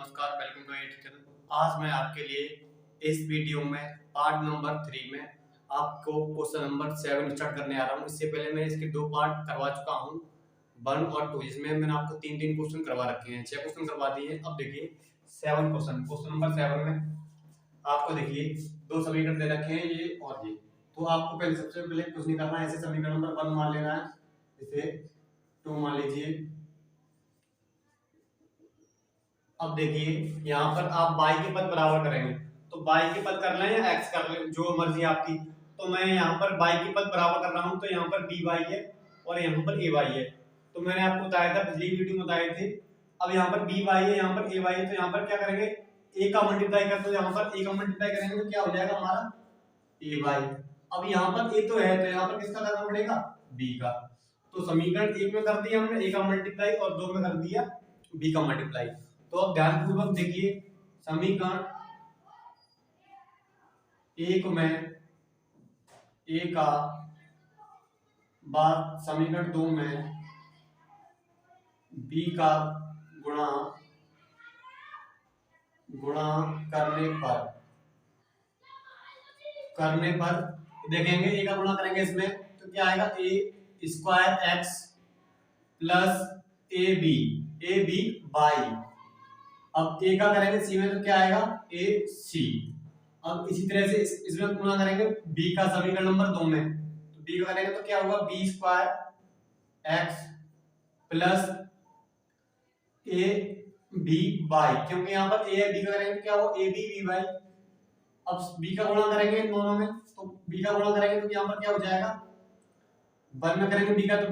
नमस्कार, welcome to YouTube channel. आज मैं आपके लिए इस वीडियो में पार्ट नंबर 3 में आपको क्वेश्चन नंबर 7 स्टार्ट करने आ रहा हूँ। इससे पहले मैं इसके 2 पार्ट करवा चुका हूँ, 1 और 2, जिसमें मैंने आपको 3-3 क्वेश्चन करवा रखे हैं, 6 क्वेश्चन करवा दिए। अब देखिए 7 क्वेश्चन नंबर 7 में आपको देखिए 2 समीकरण दे रखे हैं, ये और ये। तो आपको पहले सबसे पहले कुछ नहीं करना है, ऐसे समीकरण नंबर 1 मान लेना है, इसे 2 मान लीजिए। अब देखिए यहाँ पर आप y के पद बराबर करेंगे, तो y के पद कर लें या x कर लें, जो मर्जी आपकी। तो मैं यहाँ पर y के पद बराबर कर रहा हूँ, तो यहाँ पर by है और यहाँ पर ay है। तो मैंने आपको बताया था, पिछली वीडियो में बताए थे। अब यहाँ पर by है, यहाँ पर ay है, तो यहाँ पर क्या करेंगे, a का मल्टीप्लाई कर दो। यहाँ पर a का मल्टीप्लाई करेंगे तो क्या हो जाएगा हमारा ay। अब यहाँ पर a तो है, तो यहाँ पर किसका करना पड़ेगा, b का। तो समीकरण 1 में कर दिया हमने a का मल्टीप्लाई और 2 में कर दिया b का मल्टीप्लाई। तो अब ध्यानपूर्वक देखिए, समीकरण 1 में a का बाद समीकरण 2 में b का गुणा करने पर देखेंगे, a का गुणा करेंगे इसमें तो क्या आएगा, a square x plus a b y. अब a का करेंगे c में तो क्या आएगा, a c। अब इसी तरह से इसमें गुणा करेंगे b का समीकरण नंबर 2 में, तो b का करेंगे तो क्या होगा, b square x plus a b y, क्योंकि यहाँ पर a है, b का करेंगे तो क्या होगा, a b बाई। अब b का गुणा करेंगे इन दोनों में, तो b का गुणा करेंगे तो यहाँ पर क्या हो जाएगा, 1 में करेंगे b का तो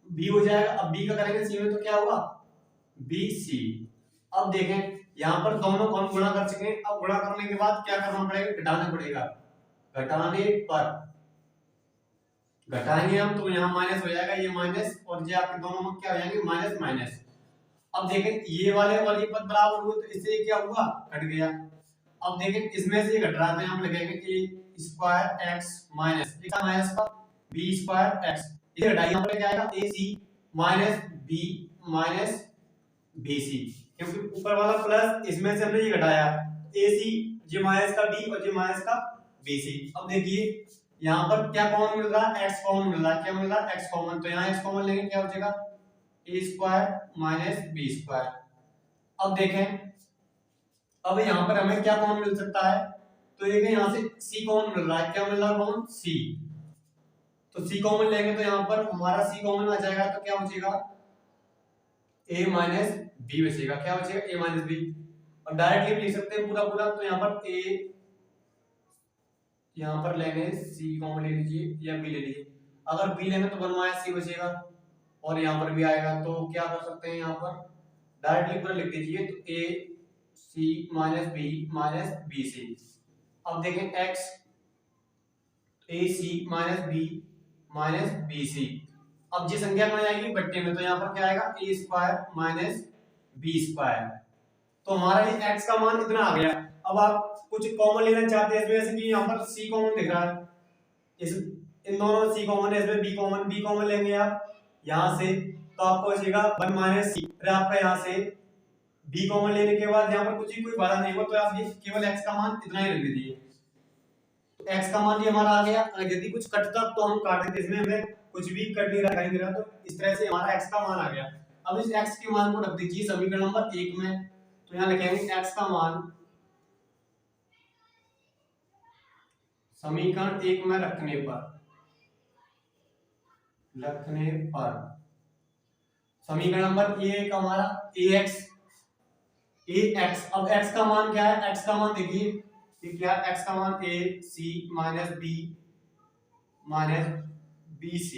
b हो जाएगा। अब b का करेंगे c में तो क्या होगा, bc। अब देखें यहाँ पर दोनों को हम गुणा कर चुके हैं। अब गुणा करने के बाद क्या करना पड़ेगा, घटाना पड़ेगा। घटाने पर घटाएंगे हम तो यहाँ माइनस हो जाएगा, ये माइनस और ये आपके दोनों में क्या हो जाएंगे, माइनस माइनस। अब देखें ये वाले और ये पद बराबर हुए, तो इससे क्या हुआ, घट गया। अब देखें इसमें से घट रहा था, हम लिखेंगे a square x minus minus का b स्क्वायर x, इसे घटाइए, यहाँ पर क्या आएगा, ac minus b minus bc, क्योंकि ऊपर वाला प्लस इसमें से हमने ये घटाया, ac j माइनस का b और j माइनस का bc। अब देखिए यहाँ पर क्या कॉमन मिल रहा है, x कॉमन मिल रहा है। क्या मिल रहा है, x कॉमन, तो यहाँ x कॉमन लेंगे क्या हो जाएगा, a square minus b square. अब देखें, अब यहाँ पर हमें क्या कॉमन मिल सकता है, तो देखें यहाँ से c कॉमन मिल रहा है। क्या मिल रहा है कॉमन, c। तो c कॉमन लेंगे तो यहाँ पर हमारा c कॉमन आ जाएगा, तो क्या बचेगा, a माइनस b बचेगा। क्या बचेगा, a माइनस b। और डायरेक्टली भी लिख सकते हैं पूरा पूरा, तो यहाँ पर a, यहाँ पर लेंगे c कॉमन ले लीजिए या b ले लीजिए। अगर b लेंगे तो 1 माइनस c बचेगा और यहाँ पर भी आएगा, तो क्या कर सकते हैं, यहाँ पर डायरेक्टली पूरा लिख दीजिए, तो a c minus b minus b c। अब देखें x a c minus b minus b c। अब जी संख्या में आएगी बट्टे में, तो यहाँ पर क्या आएगा, a square minus b square. तो हमारा ये x का मान इतना आ गया। अब आप कुछ कॉमन लेना चाहते हैं इसमें, जैसे कि यहाँ पर c कॉमन दिख रहा है, इस इन दोनों में c कॉमन है, इसमें b कॉमन लेंगे आप यहाँ से, तो आपको बचेगा 1 माइनस c। फिर आपका यहाँ से b कॉमन लेने के बाद यहाँ पर कुछ ही कोई बाधा नहीं हुआ, तो आप ये केवल x का मान इतना ही रख दीजिए। तो x का मान ये हमारा आ गया। यदि कुछ कटता तो हम काट देते, इसमें हमें कुछ भी कट नहीं रहा, नहीं रहा, तो इस तरह से हमारा x का मान आ गया। अब इस x के मान को रख दीजिए समीकरण नंबर 1 में, तो यहाँ लिखेंगे x का मान समीकरण 1 में रखने पर समीकरण नंबर 1 हमारा ax। अब x का मान क्या है, x का मान देखिए क्या, x का मान a c minus b minus bc,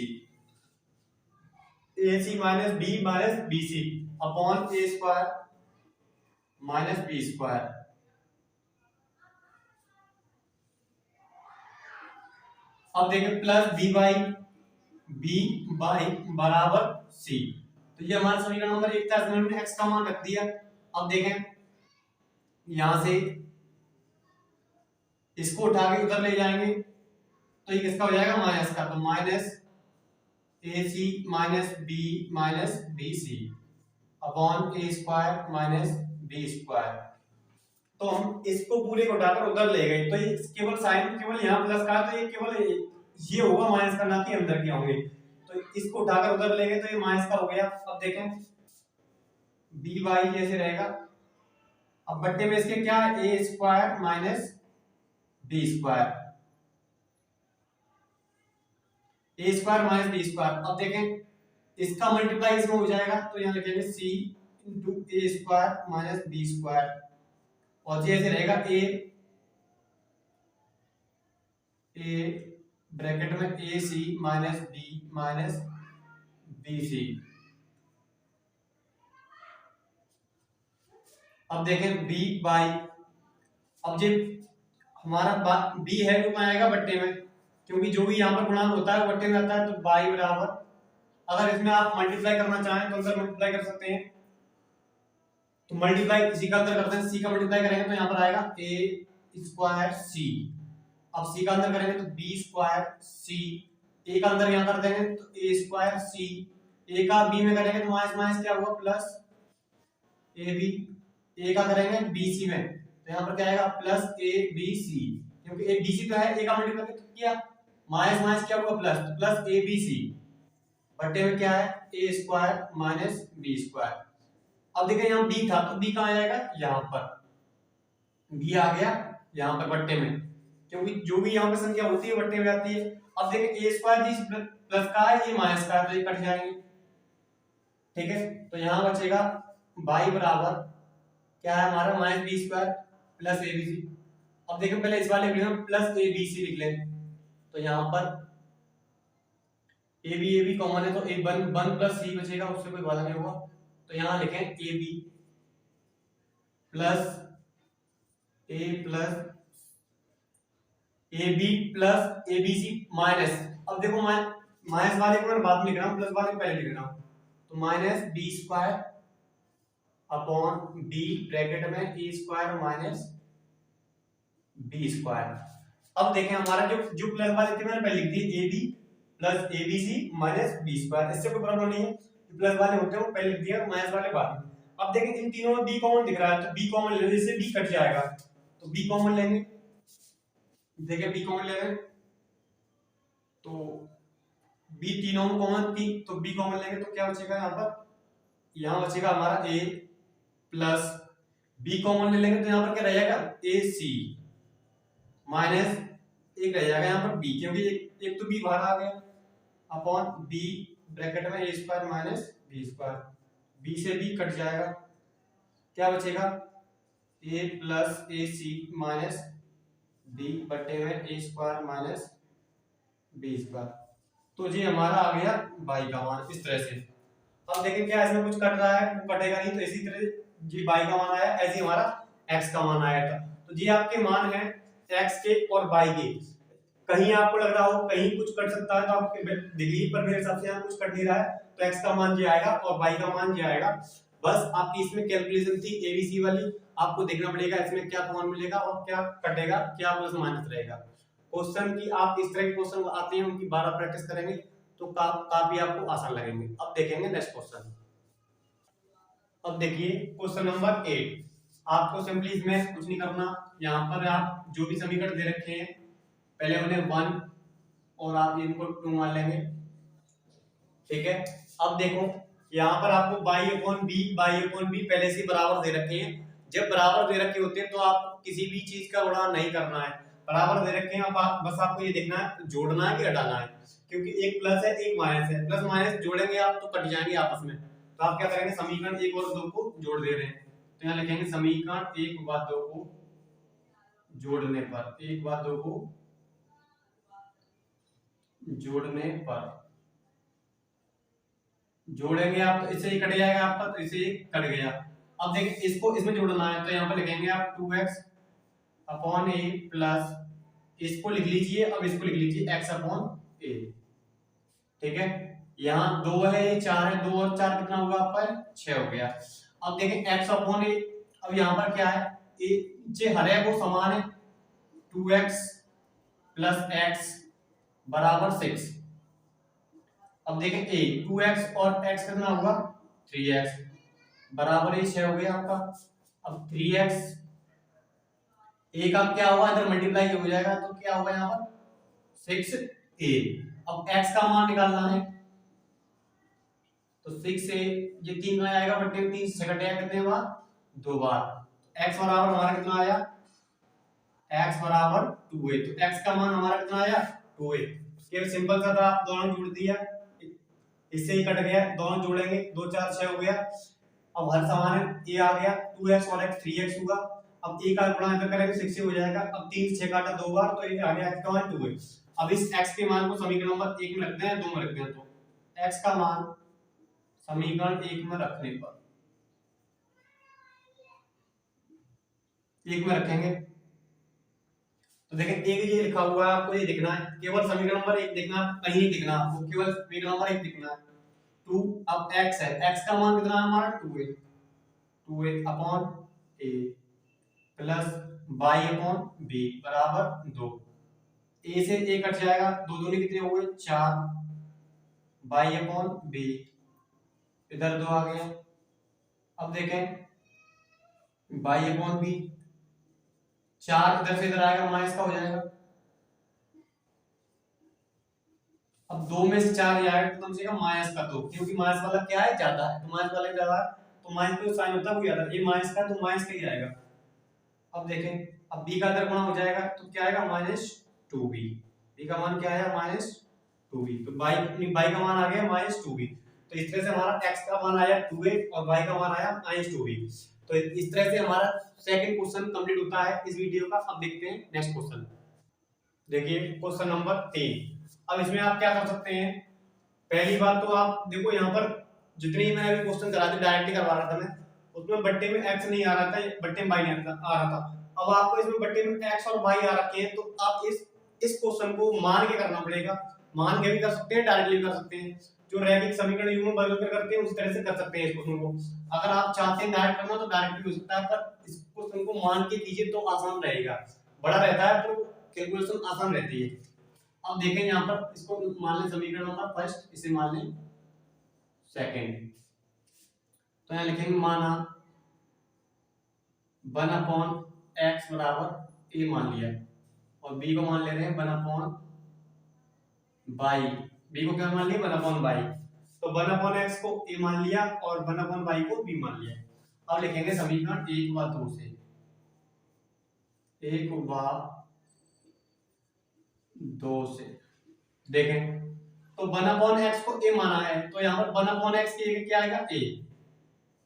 ac minus b minus bc upon a square minus b square. अब देखें प्लस b बाई बराबर c, तो ये हमारा समीकरण नंबर 1 था, इसमें हमने x का मान रख दिया। अब देखें यहां से इसको उठा के उधर ले जाएंगे, तो ये किसका हो जाएगा, माइनस का, तो minus ac minus b minus bc upon a square minus B square. तो हम इसको पूरे को उठाकर उधर ले गए तो ये केवल साइन केवल यहाँ प्लस का, तो ये केवल ये होगा माइनस का, ना कि अंदर के होंगे। तो इसको उठाकर उधर ले गए तो ये माइनस का हो गया। अब देखें बी वाई जैसे रहेगा। अब बट्टे में इसके क्या है, ए स्क्वायर माइनस बी स्क्वायर, ए स्क्वायर माइनस बी स्क्वायर। अब देखें इसका मल्टीप्लाई इसमें हो जाएगा तो यहाँ लिखेंगे सी इंटू ए स्क्वायर माइनस बी स्क्वायर, और जैसे रहेगा ए ब्रैकेट में ए सी माइनस बी सी। अब देखें बी बाई, अब जब हमारा बी है तो कहाँ आएगा, बट्टे में, क्योंकि जो भी यहाँ पर गुणांक होता है बट्टे में आता है। तो बाई बराबर, अगर इसमें आप मल्टीप्लाई करना चाहें तो अंदर मल्टीप्लाई कर सकते हैं, तो मल्टीप्लाई इसी का अंदर करते हैं, सी का मल्टीप्लाई करेंगे तो यहाँ पर आएगा ए स्क्वायर सी। अब सी का अंदर करेंगे तो बी स्क्वायर सी, ए का अंदर यहाँ कर देंगे तो ए स्क्वायर सी, ए का बी में करेंगे तो माइनस माइनस क्या हुआ प्लस ए बी, ए का करेंगे बी सी में तो यहाँ पर क्या आएगा प्लस ए बी सी, क्योंकि ए बी सी तो है, ए का मल्टीप्लाई तो किया, माइनस माइनस क्या हुआ प्लस, तो प्लस ए बी सी बट्टे में क्या है ए स्क्वायर माइनस बी स्क्वायर। अब देखिए यहाँ बी था तो बी कहाँ आएगा, यहाँ पर बी आ गया यहाँ पर बट्टे में, क्योंकि जो भी यहाँ पर संख्या होती है बट्टे में आती है। अब देखिए ए स्क्वायर जी प्लस का है, ये माइनस का है, तो ये कट जाएंगे, ठीक है। तो यहाँ बचेगा बाई बराबर क्या है हमारा minus B square plus a b c. अब देखिए पहले इस वाले लिख लें प्लस ए बी सी लिख लें, तो यहाँ पर ए बी कॉमन है तो ए वन प्लस सी बचेगा, उससे कोई वादा नहीं होगा। तो यहाँ लिखें a b plus a b c minus, अब देखो माइनस वाले को मैं बाद में लिख रहा हूँ, प्लस वाले को पहले लिख रहा हूँ, तो minus B square upon B bracket में ए स्क्वायर माइनस बी स्क्वायर। अब देखें हमारा जो प्लस वाले थे मैंने पहले लिख दिए a b plus a b c minus B square, इससे कोई प्रॉब्लम नहीं है, प्लस वाले होते हैं वो पहले लिख दिया, माइनस वाले बाद में। अब देखें इन तीनों में बी कॉमन दिख रहा है तो बी कॉमन ले लेंगे, इससे बी कट जाएगा तो बी कॉमन लेंगे, देखिए बी कॉमन ले लेंगे तो बी तीनों में कॉमन थी तो बी कॉमन लेंगे तो क्या बचेगा यहाँ पर, यहाँ बचेगा हमारा ए प्लस बी कॉमन ले लेंगे तो यहाँ पर क्या रह जाएगा ए सी माइनस एक रह जाएगा यहाँ पर बी, क्योंकि एक तो बी बाहर आ गया, अपॉन बी ब्रैकेट में ए square minus B square, B से बी कट जाएगा, क्या बचेगा A plus A C minus B बटे में ए स्क्वायर माइनस बी स्क्वायर। तो जी हमारा आ गया बाई का मान इस तरह से। अब देखें क्या इसमें कुछ कट रहा है, वो कटेगा नहीं, तो इसी तरह जी बाई का मान आया, ऐसे हमारा एक्स का मान आया था। तो जी आपके मान है एक्स के और बाई के, कहीं आपको लग रहा हो कहीं कुछ कट सकता है तो आपके डिग्री पर मेरे हिसाब से यहाँ कुछ कट नहीं रहा है, तो एक्स का मान जी आएगा और बाई का मान जी आएगा। बस आपकी इसमें कैलकुलेशन थी एबीसी वाली, आपको देखना पड़ेगा इसमें क्या कॉमन मिलेगा और क्या कटेगा, क्या प्लस माइनस रहेगा। क्वेश्चन की आप इस तरह के क्वेश्चन आते हैं उनकी 12 प्रैक्टिस करेंगे तो काफी आपको आसान लगेंगे। अब देखेंगे नेक्स्ट क्वेश्चन। अब देखिए क्वेश्चन नंबर 8, आपको सिंपली इसमें कुछ नहीं करना, यहाँ पर आप जो भी समीकरण दे रखे हैं पहले उन्हें 1 और आप इनको 2 मान लेंगे, ठीक है। अब देखो यहाँ पर आपको बाई अपॉन बी पहले से बराबर दे रखे हैं, जब बराबर दे रखे होते हैं तो आप किसी भी चीज का गुणा नहीं करना है, बराबर दे रखे हैं आप बस आपको ये देखना है जोड़ना है कि हटाना है, क्योंकि एक प्लस है एक माइनस है, प्लस माइनस जोड़ेंगे आप तो कट जाएंगे आपस में, तो आप क्या करेंगे समीकरण 1 और 2 को जोड़ दे रहे हैं, तो यहाँ लिखेंगे समीकरण 1 व 2 को जोड़ने पर, 1 व 2 को जोड़ने पर जोड़ेंगे आप तो इससे ही कट जाएगा आपका, तो इससे ही कट गया। अब देखिए इसको इसमें जोड़ना है तो यहाँ पर लिखेंगे आप 2x अपॉन ए प्लस, इसको लिख लीजिए, अब इसको लिख लीजिए x अपॉन ए, ठीक है। यहाँ 2 है ये 4 है, 2 और 4 कितना होगा आपका 6 हो गया। अब देखें x अपॉन ए, अब यहाँ पर क्या है ए हर एक वो समान है, 2x प्लस x बराबर 6। अब देखें a 2x और x कितना होगा 3x बराबर ये 6 हो गया आपका। अब 3x ए का क्या होगा, इधर मल्टीप्लाई हो जाएगा तो क्या होगा यहाँ पर 6a। अब x का मान निकालना है तो 6a, ये 3 में आएगा बट्टे में 3 से कटेगा कितने बार, 2 बार। x बराबर हमारा कितना आया, x बराबर 2a। तो x का मान हमारा कितना आया 2a। ये सिंपल सा था, दोनों जोड़ दिया, इससे ही कट गया, दोनों जोड़ेंगे 2 4 6 हो गया। अब हर समान a आ गया, 2x और x 3x होगा। अब a का गुणा इधर करेंगे 6 से हो जाएगा। अब 3 6 काटा 2 बार तो ये आ गया x का मान 2a। अब इस x के मान को समीकरण नंबर 1 में रखते हैं, 2 में रखते हैं, तो x का मान समीकरण 1 में रखने पर 1 में रखेंगे तो देखें एक ये लिखा हुआ है, आपको ये दिखना है, केवल समीकरण नंबर 1 दिखना, कहीं नहीं दिखना आपको, केवल समीकरण नंबर 1 दिखना है। 2 अब x है, x का मान कितना है हमारा 2a, 2a upon a plus y upon b बराबर 2। a से a कट जाएगा, 2 दूनी कितने हो गए 4, y अपॉन b इधर 2 आ गया। अब देखें y अपॉन b, 4 इधर से इधर आएगा माइनस का हो जाएगा। अब 2 में से 4 आएगा तो कम से कम माइनस का 2, क्योंकि माइनस वाला क्या है ज्यादा है, तो माइनस वाला ज्यादा है तो माइनस का साइन होता है वो ज्यादा, ये माइनस का तो माइनस का ही आएगा। अब देखें, अब b का इधर गुणा हो जाएगा तो क्या आएगा -2b, b का मान क्या आया -2b, तो y का मान आ गया -2b। तो इस तरह से हमारा x का मान आया 2a और y का मान आया -2b। तो इस तरह से हमारा सेकंड क्वेश्चन कंप्लीट होता है इस वीडियो का। अब देखते हैं नेक्स्ट क्वेश्चन। देखिए क्वेश्चन नंबर 3। अब इसमें आप क्या कर सकते हैं, पहली बात तो आप देखो यहाँ पर जितने ही मैंने अभी क्वेश्चन करा थे डायरेक्टली करवा रहा था मैं, उसमें बट्टे में x नहीं आ रहा था, बट्टे में y नहीं आ रहा था। अब आपको इसमें बट्टे में x और y आ रखे हैं, तो आप इस क्वेश्चन को मान के करना पड़ेगा। मान के भी कर सकते हैं, डायरेक्टली भी कर सकते हैं, जो रैखिक समीकरण युग्म बदल कर करते हैं उस तरह से कर सकते हैं इस क्वेश्चन को। अगर आप चाहते हैं डायरेक्ट करना तो डायरेक्ट भी हो सकता है, पर इस क्वेश्चन को मान के कीजिए तो आसान रहेगा, बड़ा रहता है तो कैलकुलेशन आसान रहती है। अब देखें यहाँ पर इसको मान लें समीकरण नंबर फर्स्ट, इसे मान लें सेकंड, तो यहाँ लिखेंगे माना 1 अपॉन x बराबर a मान लिया, और b को मान ले रहे हैं 1 अपॉन y, b को क्या मान लिया 1 अपॉन y, तो 1 अपॉन x को a मान लिया और 1 अपॉन y को b मान लिया। अब लिखेंगे समीकरण 1 व 2 से, 1 व 2 से देखें तो 1 अपॉन x को a माना है, तो यहाँ पर 1 अपॉन x की जगह क्या आएगा a,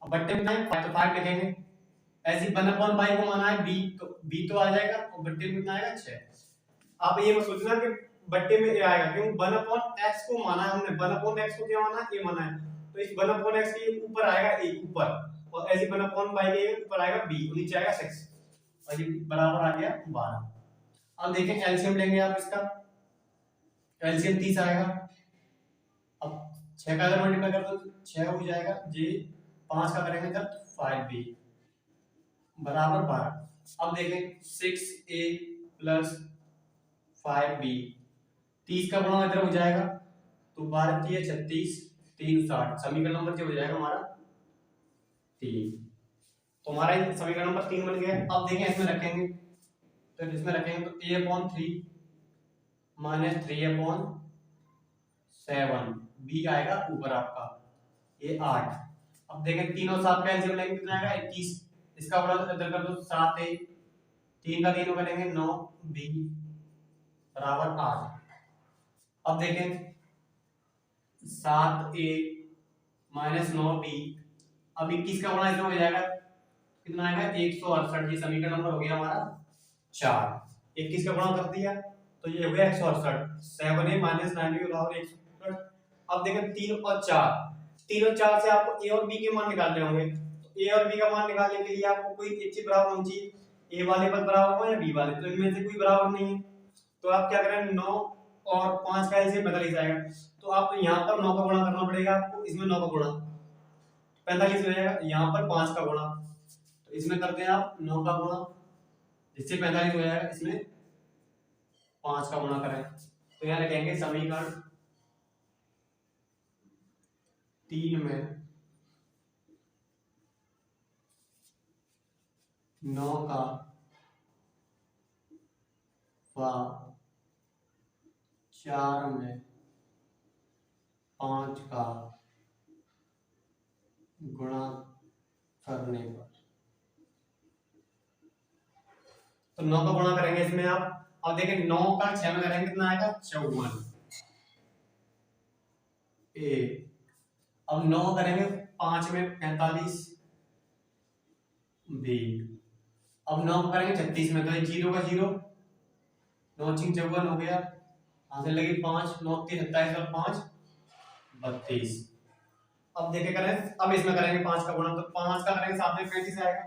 अब बट्टे में 5 तो 5 लिखेंगे। ऐसे 1 अपॉन y को माना है b तो आ जाएगा, और बट्टे में कितना आएगा 6। आप ये मत सोचना कि बट्टे में a आएगा, क्योंकि 1 अपॉन x को माना है हमने, 1 अपॉन x को क्या माना है a माना है, तो इस 1 अपॉन x के ऊपर आएगा a ऊपर, और ऐसे 1 अपॉन y के ऊपर आएगा b और नीचे आएगा 6, और ये बराबर आ गया 12। अब देखें एलसीएम लेंगे आप इसका, एलसीएम 30 आएगा। अब 6 का अगर मल्टीप्लाई कर दो 6 हो जाएगा, जी 5 का करेंगे तब 5b बराबर 12। अब देखें 6a प्लस 5b, 30 का गुणा इधर हो जाएगा तो 12 3 36 3 60, समीकरण नंबर जो हो जाएगा हमारा 3। तो हमारा समीकरण नंबर 3 बन गया। अब देखें इसमें रखेंगे, तो इसमें रखेंगे तो a upon 3 minus 3 upon 7, b आएगा ऊपर आपका ये 8। अब देखें 3 और 7 का एलसीएम लेंगे कितना आएगा 21, इसका गुणा इधर कर दो 7 a, 3 का 3 करेंगे 9 b बराबर 8। अब देखें 7a माइनस 9b, अब 21 का गुणा इसमें हो जाएगा कितना आएगा 168, ये समीकरण नंबर हो गया हमारा 4। 21 का गुणा कर दिया तो ये हो गया 168, 7a माइनस 9b बराबर 168। अब देखें 3 और 4, 3 और 4 से आपको a और b के मान निकालने होंगे, तो a और b का मान निकालने के लिए आपको कोई एक चीज बराबर होनी चाहिए, a वाले पद बराबर हो या b वाले, तो इनमें से कोई बराबर नहीं है, तो आप क्या करें 9 और 5 का एलसीएम 45 आएगा, तो आप यहाँ पर 9 का गुणा करना पड़ेगा आपको, इसमें 9 का गुणा 45 हो जाएगा, यहाँ पर 5 का गुणा, तो इसमें करते हैं आप 9 का गुणा जिससे 45 हो जाएगा, इसमें 5 का गुणा करें, तो यहाँ लिखेंगे समीकरण 3 में 9 का व 4 में 5 का गुणा करने पर, तो 9 का गुणा करेंगे इसमें आप। अब देखें 9 का 6 में करेंगे कितना आएगा 54 ए। अब 9 करेंगे 5 में 45 बी। अब 9 करेंगे 36 में, तो 0 का 0, 9 6 54 हो गया, यहां से लगी 5, 9 3 27 और 5 32। अब देखे करें, अब इसमें करेंगे 5 का गुणा, तो 5 का करेंगे साथ में 35 आएगा,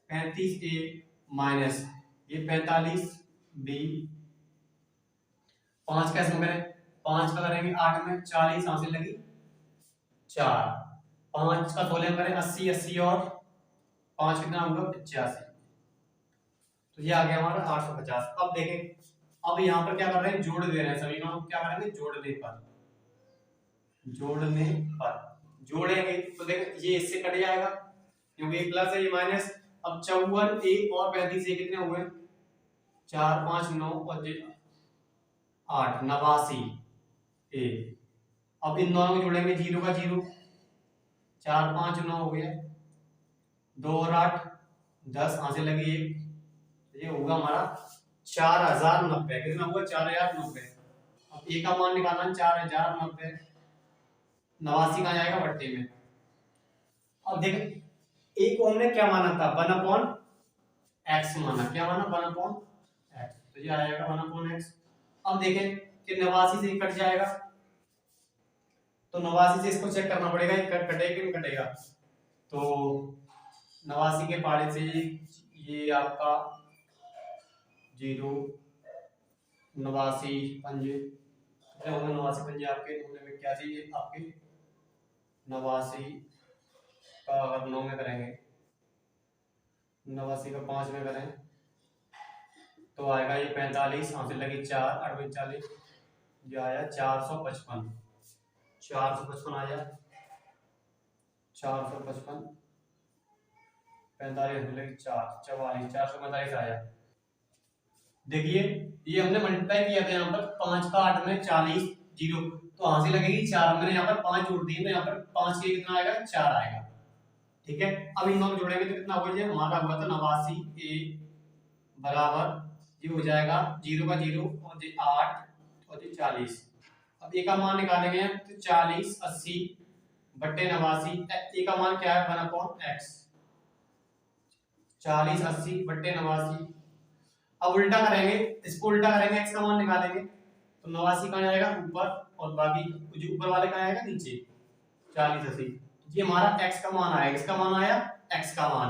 35 ए माइनस ये 45 बी। 5 का इसमें करें, 5 का करेंगे 8 में 40, यहां से लगी 4, 5 का 16 करें 80, 80 और 5 कितना होगा 85, तो ये आ गया हमारा 850। अब देखें, अब यहाँ पर क्या कर रहे हैं, जोड़ दे रहे हैं सभी को, क्या करेंगे जोड़ने पर, जोड़ने पर जोड़ेंगे तो देखो ये इससे कट जाएगा क्योंकि ये प्लस है ये माइनस। अब 54 ए और 35 ए कितने हुए, 4 5 9 और 8 89 ए। अब इन दोनों को जोड़ेंगे, 0 का 0, 4 5 9 हो गया, 2 और 8 10, यहां से लगी 1, ये होगा हमारा 4090। कितना हुआ 4090। अब ए का मान निकालना है 4090, 89 कहाँ जाएगा बट्टे में। अब देख ए को हमने क्या माना था 1/x माना, क्या माना 1/x, तो ये आएगा 1/x। अब देखें कि 89 से कट जाएगा, तो 89 से इसको चेक करना पड़ेगा कटेगा कि नहीं कटेगा। तो 89 के पाड़े से ये आपका 0 89 पंजे, 89 पंजे आपके होने में क्या चाहिए, आपके 89 का अगर 9 में करेंगे, 89 का 5 में करें तो आएगा ये 45, यहां से लगी 4 8 40, ये आया 455, 455 आया 455, 45 में लगी 4 44, 445 आया। देखिए ये हमने मल्टीप्लाई किया था यहाँ पर 5 का 8 में 40 0, तो वहां से लगेगी 4, मैंने यहाँ पर 5 जोड़ दिए तो यहाँ पर 5 के कितना आएगा 4 आएगा, ठीक है। अब इन दोनों जोड़ेंगे तो कितना होगा, ये हमारा हुआ था 89 ए बराबर ये हो जाएगा 0 का 0 और ये 8 और ये 40। अब ए का मान निकालेंगे तो 40 80 बट्टे 89, ए का मान क्या है 1/x, 40 80 बट्टे 89। अब उल्टा करेंगे, इसको उल्टा करेंगे, x का मान निकालेंगे तो 89 कहाँ जाएगा ऊपर और बाकी जो ऊपर वाले कहाँ आएगा नीचे, 40 80। ये हमारा x का मान आया, x का मान आया x का मान।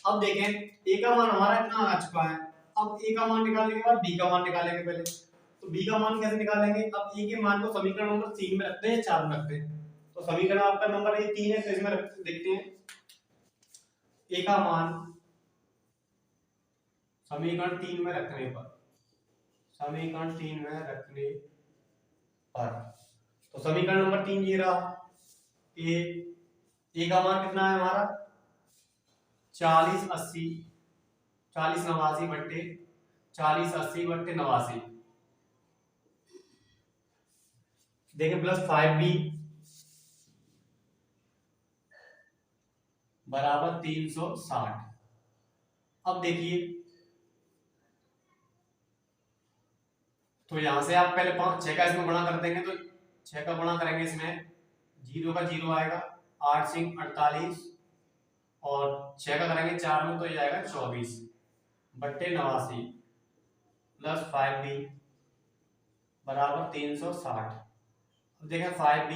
अब देखें a का मान हमारा इतना आ चुका है, अब a का मान निकालने के बाद b का मान निकालेंगे पहले। तो b का मान कैसे निकालेंगे, अब a के मान को समीकरण नंबर 3 में रखते हैं 4 में रखते हैं, तो समीकरण आपका नंबर ये 3 है, तो इसमें देखते हैं a का मान समीकरण 3 में रखने पर, समीकरण 3 में रखने पर, तो समीकरण नंबर 3 ये रहा, ए का मान कितना है हमारा 40 80 40 89 बट्टे 40 80 बट्टे 89, देखें प्लस 5b बराबर 360। अब देखिए तो यहां से आप पहले 6 का इसमें गुणा कर देंगे, तो 6 का गुणा करेंगे इसमें 0 का 0 आएगा 8 सिंह 48 और 6 का करेंगे 4 में तो ये आएगा 24 बट्टे 89 प्लस 5b बराबर 360। अब देखें 5b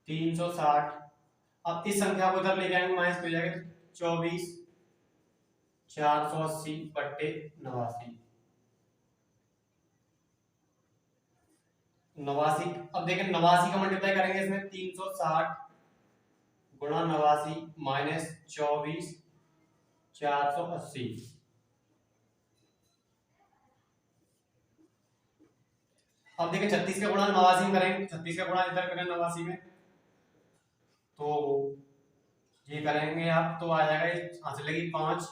360, अब इस संख्या को इधर लेके आएंगे माइनस हो जाएगा, 24 480 बट्टे 89 89। अब देखें 89 का मल्टीप्लाई करेंगे इसमें 360 गुणा 89 माइनस 24 480। अब देखें 36 का गुणा 89 में करेंगे, 36 का गुणा इधर करें 89 में तो ये करेंगे आप तो आ जाएगा, यहाँ से लगी 5,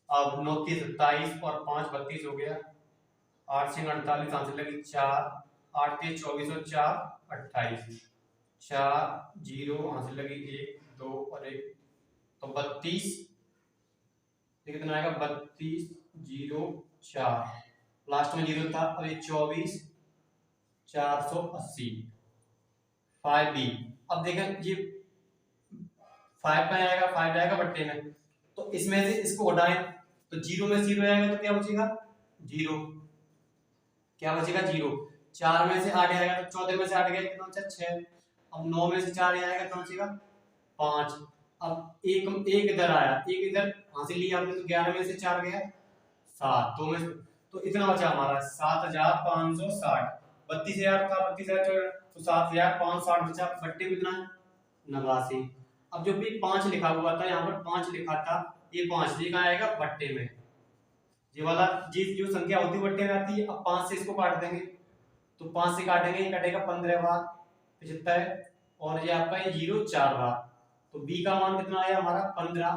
अब 9 3 27 और 5 32 हो गया, 8 6 48, यहाँ से लगी 4, 8 3 24 और 4 28, 4 0, यहाँ से लगी 1 2 और 1, तो 32, ये कितना आएगा 32 0 4, लास्ट में 0 था, और ये 24 480 5B। अब देखें ये 5 में आएगा, 5 आएगा बट्टे में, तो इसमें से इसको हटाएं तो 0 में 0 आएगा तो क्या बचेगा 0, क्या बचेगा 0, 4 में से 8 आएगा तो 14 में से 8 गया कितना बचा 6, अब 9 में से 4 आएगा तो बचेगा 5, अब एक इधर आया, एक इधर हासिल लिया हमने तो 11 में से 4 गया 7, तो इतना बचा हमारा 7560, 32,000 था, 32,000 तो 7,560 बचा, बट्टे में कितना है 89। अब जो भी 5 लिखा हुआ था यहाँ पर 5 लिखा था, ये 5 ये कहाँ आएगा बट्टे में, ये वाला जो संख्या होती है बट्टे में आती है। अब 5 से इसको काट देंगे तो 5 से काटेंगे ये कटेगा 15 बार 75, और ये आपका ये 0 4 बार, तो b का मान कितना आया हमारा 15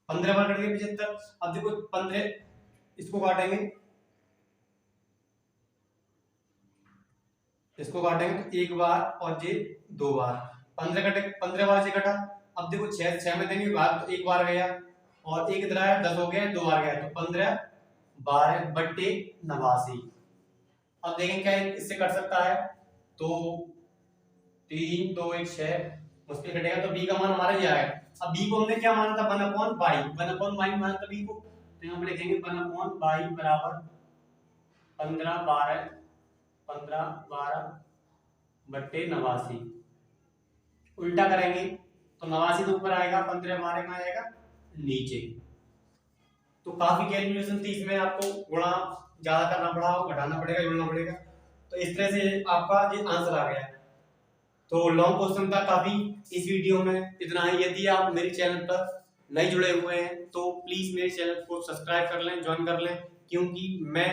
बार कट गया 75। अब देखो 15 इसको काटेंगे, इसको काटेंगे तो 1 बार और ये 2 बार, 15 कटे, 15 बार से कटा। अब देखो 6 में देंगे भाग तो 1 बार गया, और 1 इधर आया 10 हो गया 2 बार गया, तो 15 12 बट्टे 89। अब देखें क्या इससे कट सकता है, तो 3 2 1 6 मुश्किल कटेगा, तो b का मान हमारा ये आएगा। अब b को हमने क्या माना था 1/y माना था b को, तो यहाँ पे लिखेंगे 1/y बराबर 15 12 बट्टे 89, उल्टा करेंगे तो 89 तो ऊपर आएगा, 15 12 में आएगा नीचे। तो काफी कैलकुलेशन थी इसमें, आपको गुणा ज्यादा करना पड़ा, घटाना पड़ेगा, जोड़ना पड़ेगा, तो इस तरह से आपका ये आंसर आ गया। तो लॉन्ग क्वेश्चन था काफी, इस वीडियो में इतना ही। यदि आप मेरे चैनल पर नए जुड़े हुए हैं तो प्लीज मेरे चैनल को सब्सक्राइब कर लें, ज्वाइन कर लें, क्योंकि मैं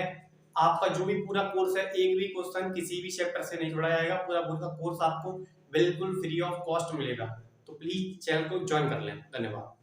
आपका जो भी पूरा कोर्स है, एक भी क्वेश्चन किसी भी चैप्टर से नहीं छोड़ा जाएगा, पूरा कोर्स आपको बिल्कुल फ्री ऑफ कॉस्ट मिलेगा। तो प्लीज चैनल को ज्वाइन कर लें। धन्यवाद।